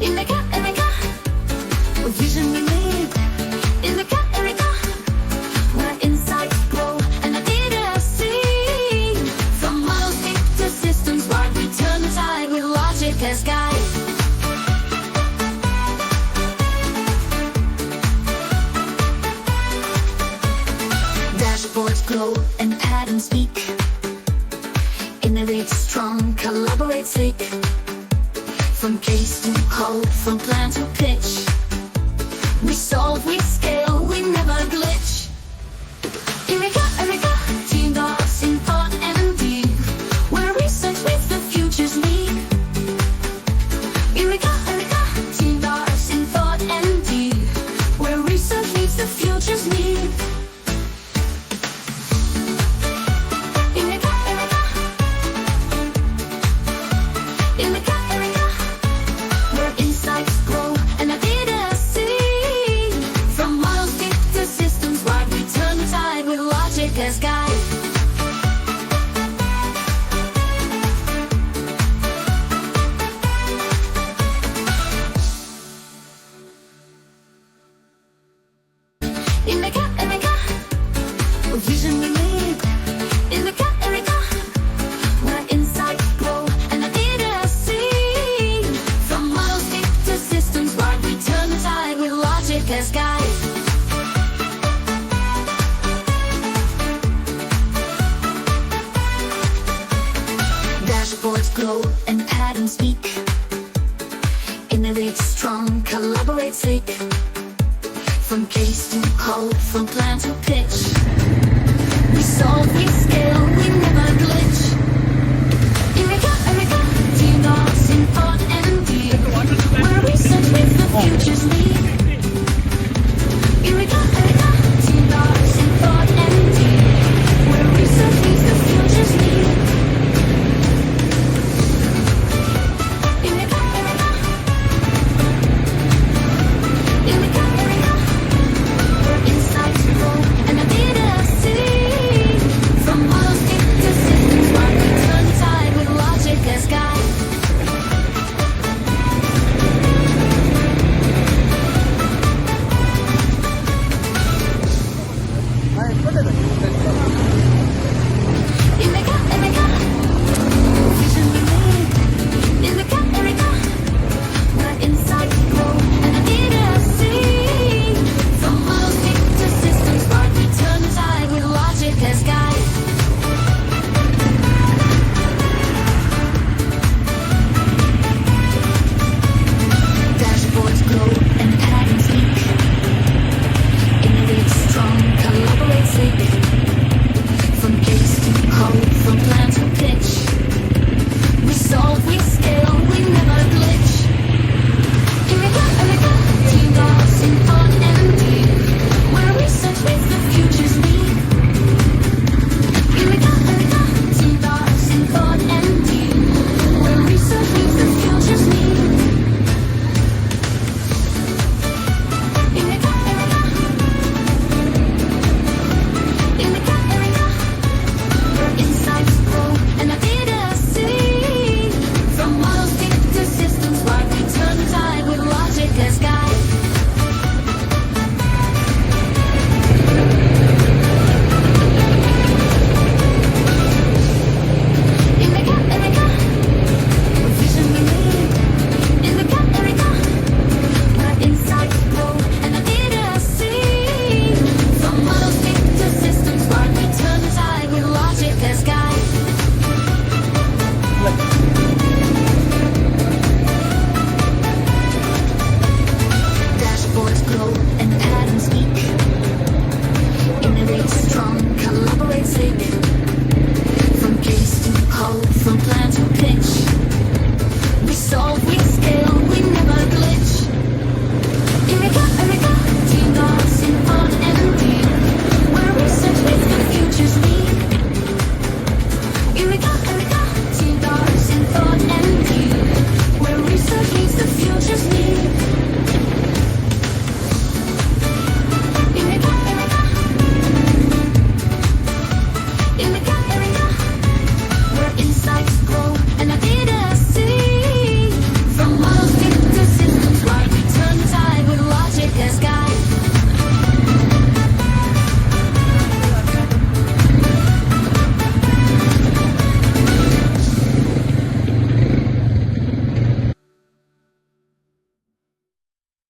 In the car, with vision we live. In the car, where insights grow and ideas see. From models deep to systems wide, we turn the tide with logic as guide. Dashboards glow and patterns speak. Innovate strong, collaborate sleek. From case to code, from plan to pitch, we solve, we scale, we never glitch. Eureka, TeamDRS in thought and deed, where research with the future's need. Eureka, TeamDRS in thought and deed, where research meets the future's need. As guide. In the car, with vision we live. In the car, where insights grow and ideas see. From models deep to systems wide, we turn the tide with logic as guide. Dashboards glow and patterns speak. Innovate strong, collaborate sleek. From case to code, from plan to pitch, we solve, we scale, we never glitch. Eureka, TeamDRS in thought and deed, where research with the future's lead. Eureka, TeamDRS in thought and deed, where research meets the future's need. From case to code, from plan